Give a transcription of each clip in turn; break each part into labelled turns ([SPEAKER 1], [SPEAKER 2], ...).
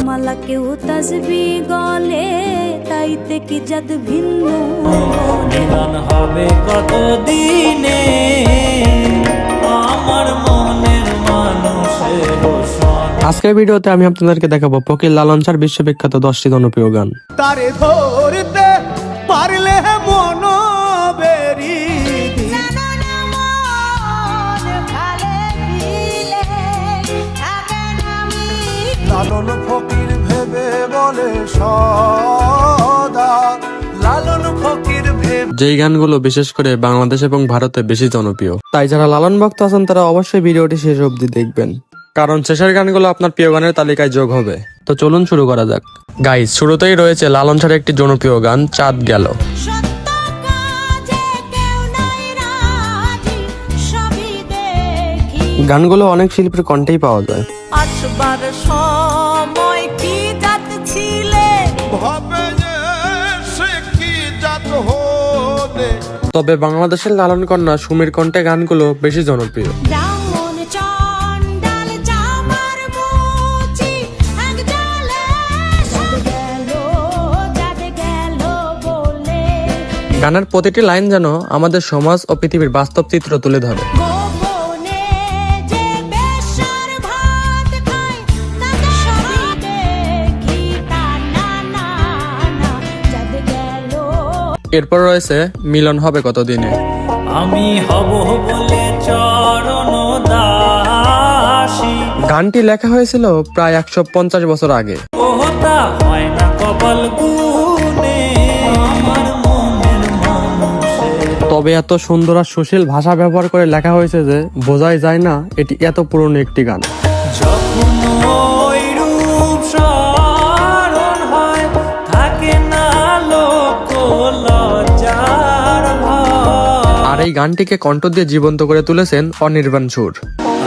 [SPEAKER 1] মালা কেউ তাসবি গলে, তাইতে কি জাত ভিন্ন
[SPEAKER 2] মিলন হবে কত দিনে আমার মনের মানুষের সনে।
[SPEAKER 3] আজকের ভিডিওতে আমি আপনাদেরকে দেখাবো ফকির লালন স্যার বিশ্ববিখ্যাত 10টি জনপ্রিয় গান।
[SPEAKER 4] তারে ধরতে পারলে মন বেরি লালন ফকির ভেবে বলে সদা, লালন ফকির ভেবে।
[SPEAKER 3] যেই গানগুলো বিশেষ করে বাংলাদেশ এবং ভারতে বেশি জনপ্রিয়, তাই যারা লালন ভক্ত আছেন তারা অবশ্যই ভিডিওটি শেষ অবধি দেখবেন, কারণ শেষের গানগুলো আপনার প্রিয় গানের তালিকায় যোগ হবে। তো চলুন শুরু করা যাক। গাইস, শুরুতেই রয়েছে লালন স্যারের একটি জনপ্রিয় গান চাঁদ গেল। গানগুলো অনেক শিল্পীর কণ্ঠেই পাওয়া যায়।
[SPEAKER 1] আসবার সময় কি জাত ছিলে,
[SPEAKER 4] ভাবে যে সে কি জাত হলে।
[SPEAKER 3] তবে বাংলাদেশের লালন কন্যা সুমির কণ্ঠে গানগুলো বেশি জনপ্রিয়।
[SPEAKER 1] ব্রাহ্মণ চন্ডাল জামার মুচি এক জালে জাত গেল বলে।
[SPEAKER 3] গানের প্রতিটি লাইন যেন আমাদের সমাজ ও পৃথিবীর বাস্তব চিত্র তুলে ধরে।
[SPEAKER 1] গোপনে যে বেশার ভাত খায়, তাকে সবই দেখি তা না না না, জাত গেল।
[SPEAKER 3] এরপর রয়েছে মিলন হবে কতদিনে।
[SPEAKER 2] আমি হব বলে চরণ দাসী,
[SPEAKER 3] গানটি লেখা হয়েছিল প্রায় 150 বছর আগে।
[SPEAKER 2] ওহতা হয় না কপাল গুনে আমার মনের মানুষের।
[SPEAKER 3] তবে এত সুন্দর আর সুশীল ভাষা ব্যবহার করে লেখা হয়েছে যে বোঝাই যায় না এটি এত পুরনো একটি গান।
[SPEAKER 2] যখন ওই রূপ স্মরণ হয়, থাকে না লোক লজ্জার ভয়।
[SPEAKER 3] আর এই গানটিকে কণ্ঠ দিয়ে জীবন্ত করে তুলেছেন অনির্বাণ সুর।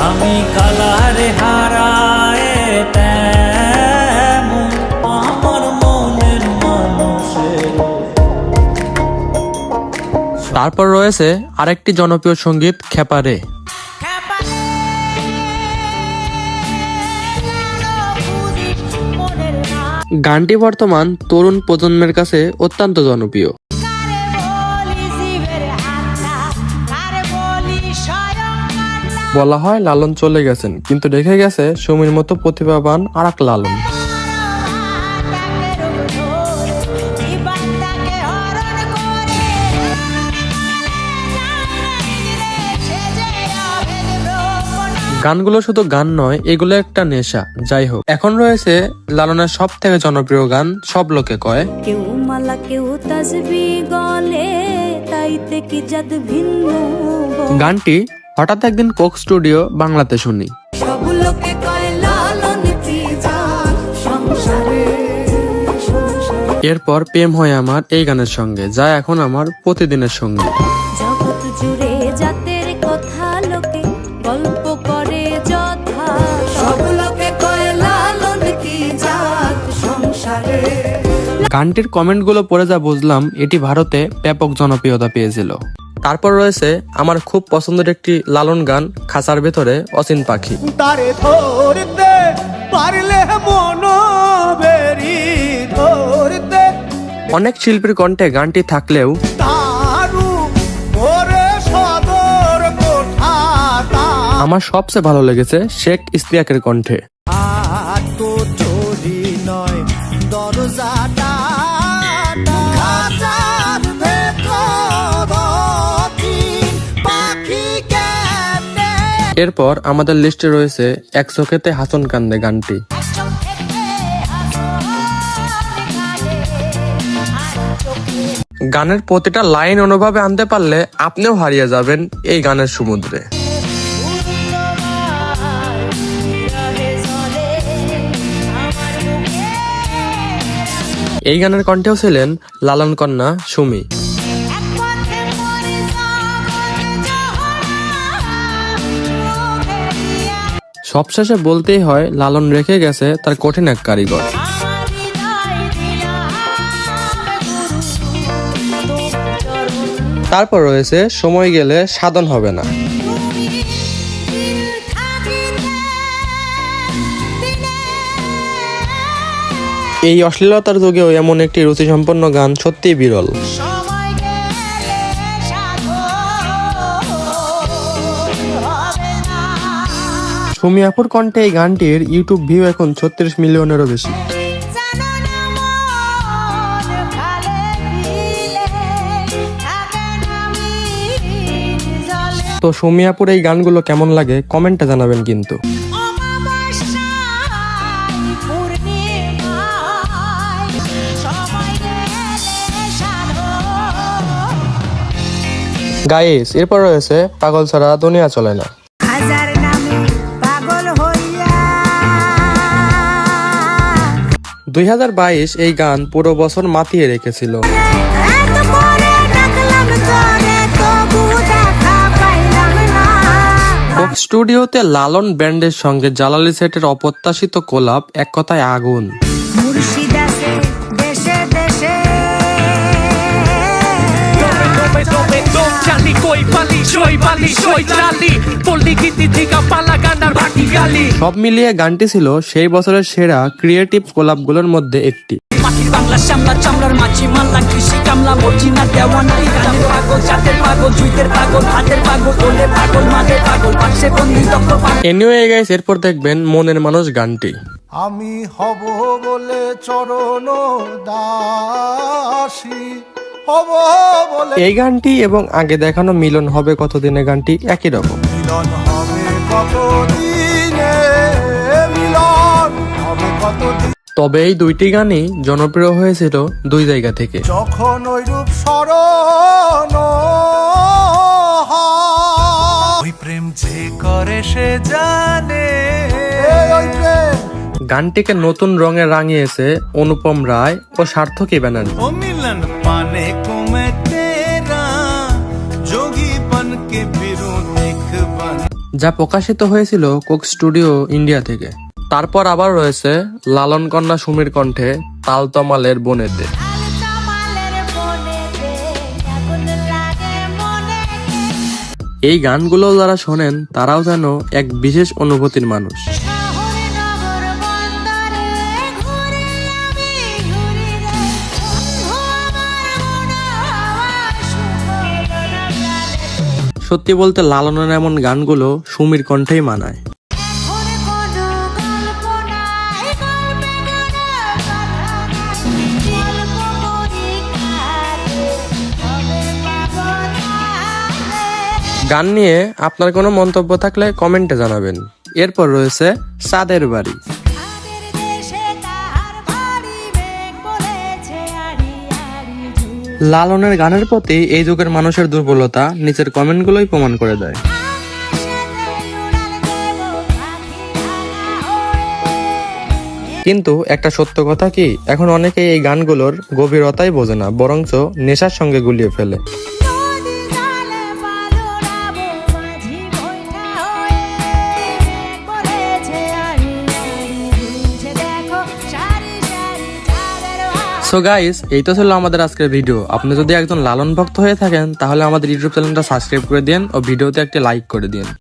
[SPEAKER 2] আমি কালারে হারায় তেমন আমার মনের মানুষের।
[SPEAKER 3] তারপর রয়েছে আরেকটি জনপ্রিয় সঙ্গীত খেপারে। গানটি বর্তমান তরুণ প্রজন্মের কাছে অত্যন্ত জনপ্রিয়। বলা হয় লালন চলে গেছেন, কিন্তু রেখে গেছে সুমির মতো প্রতিভাবান আর এক লালন। গানগুলো শুধু গান নয়, এগুলো একটা নেশা। যাই হোক, এখন রয়েছে লালনের সব থেকে জনপ্রিয় গান সব লোকে কয়।
[SPEAKER 1] কেউ মালা কেউ তাসবি গলে, তাইতে কি জাত ভিন্ন
[SPEAKER 3] গানটি হঠাৎ একদিন কোক স্টুডিও বাংলাতে শুনি।
[SPEAKER 1] সব লোকে কয় লালন কি জাত সংসারে।
[SPEAKER 3] এরপর প্রেম হয় আমার এই গানের সঙ্গে, যা এখন আমার প্রতিদিনের সঙ্গে।
[SPEAKER 1] জগৎ জুড়ে জাতের কথা লোকে গল্প করে যথা, সব লোকে কয় লালন কি জাত সংসারে।
[SPEAKER 3] গানটির কমেন্টগুলো পড়ে যা বুঝলাম এটি ভারতে ব্যাপক জনপ্রিয়তা পেয়েছিল। তারপর রয়েছে আমার খুব পছন্দের একটি লালন গান খাঁচার ভেতরে অচিন পাখি।
[SPEAKER 4] তারে ধরতে পারলে মন বেরি ধরতে।
[SPEAKER 3] অনেক শিল্পীর কণ্ঠে গানটি থাকলেও
[SPEAKER 4] তারু ওরে সদর কোঠা
[SPEAKER 3] আমার সবচেয়ে ভালো লেগেছে শেখ ইস্তিয়াকের কণ্ঠে।
[SPEAKER 4] আর তো চোরি নয় দরজাটা খাঁচার ভেতর অচিন পাখি কেমনে।
[SPEAKER 3] এরপর আমাদের লিস্টে রয়েছে এক চোখেতে হাসন কান্দে গানটি। গানের প্রতিটা লাইন অনুভবে আনতে পারলে আপনিও হারিয়ে যাবেন এই গানের সমুদ্রে। এই গানের কণ্ঠেও ছিলেন লালন কন্যা সুমি। সবশেষে বলতেই হয় লালন রেখে গেছে তার কঠিন এক কারিগর। তারপর রয়েছে সময় গেলে সাধন হবে না। এই অশ্লীলতার যুগেও এমন একটি রুচিসম্পন্ন গান সত্যিই বিরল।
[SPEAKER 4] সময় গেলে সাধন হবে না।
[SPEAKER 3] সুমি আপুর কণ্ঠে এই গানটির ইউটিউব ভিউ এখন 36 মিলিয়নেরও বেশি।
[SPEAKER 4] জানো না মন খালে দিলে থাকে না মিল জলে।
[SPEAKER 3] তো সুমি আপুর এই গানগুলো কেমন লাগে কমেন্টে জানাবেন কিন্তু।
[SPEAKER 4] অমাবস্যায় পূর্ণিমায় সময় গেলে সাধন।
[SPEAKER 3] গাইস, এরপর রয়েছে পাগল ছাড়া দুনিয়া চলে না।
[SPEAKER 4] হাজার নামে পাগল হইয়া
[SPEAKER 3] 2022 এই গান পুরো বছর মাতিয়ে রেখেছিল।
[SPEAKER 4] এত করে ডাকলাম তোরে তবু দেখা পাইলাম না।
[SPEAKER 3] কোক স্টুডিওতে লালন ব্যান্ডের সঙ্গে জালালি সেটের অপ্রত্যাশিত কোলাপ এক কথায় আগুন।
[SPEAKER 4] মুর্শিদ আছে দেশে দেশে
[SPEAKER 3] সব মিলিয়ে গানটি ছিল সেই বছরের সেরা ক্রিয়েটিভ কোলাপগুলোর মধ্যে একটি।
[SPEAKER 5] মাটির বাংলা শ্যামলা চামড়ার মাছি মাল্লা কৃষি কামলা মর্জিনা দেওয়ানা গানের পাগল জাতের পাগল জুইতের পাগল হাতের পাগল ওলে পাগল মাঝে পাগল পাশে বন্দি দক্ষ
[SPEAKER 3] এনিওয়ে গাইস, এরপর দেখবেন মনের মানুষ গানটি।
[SPEAKER 4] আমি হব বলে চরণ দাসী হব বলে
[SPEAKER 3] এই গানটি এবং আগে দেখানো মিলন হবে কতদিনে গানটি একই রকম।
[SPEAKER 4] মিলন হবে কতদিনে মিলন হবে কতদিন।
[SPEAKER 3] তবে এই দুইটি গানই জনপ্রিয় হয়েছিল দুই জায়গা থেকে।
[SPEAKER 4] যখন ওই রূপ স্মরণ
[SPEAKER 2] ওই প্রেম যে করে সে জানে।
[SPEAKER 4] ওই প্রেম
[SPEAKER 2] গানটিকে নতুন রঙে রাঙিয়েছে অনুপম রায় ও সার্থকী ব্যানার্জি।
[SPEAKER 6] ओ मिलन पाने को मैं तेरा जोगी बन के फिरूं देख बन।
[SPEAKER 3] যা প্রকাশিত হয়েছিল কোক স্টুডিও ইন্ডিয়া থেকে। তারপর আবার রয়েছে লালন কন্যা সুমির কণ্ঠে তালতমালের বনেতে। এই গানগুলো যারা শোনেন তারাও যেন এক বিশেষ অনুভূতির মানুষ। সত্যি বলতে লালনের এমন গানগুলো সুমির কণ্ঠেই মানায়। গান নিয়ে আপনার কোনো মন্তব্য থাকলে কমেন্টে জানাবেন। এরপর রয়েছে চাঁদের বাড়ি। লালনের গানের প্রতি এই যুগের মানুষের দুর্বলতা নিচের কমেন্টগুলোই প্রমাণ করে দেয়। কিন্তু একটা সত্য কথা কি, এখন অনেকেই এই গানগুলোর গভীরতাই বোঝে না, বরঞ্চ নেশার সঙ্গে গুলিয়ে ফেলে। সো গাইস, এই তো ছিল আমাদের আজকের ভিডিও। আপনি যদি একজন লালন ভক্ত হয়ে থাকেন তাহলে আমাদের ইউটিউব চ্যানেলটা সাবস্ক্রাইব করে দিন ও ভিডিওতে একটা লাইক করে দিন।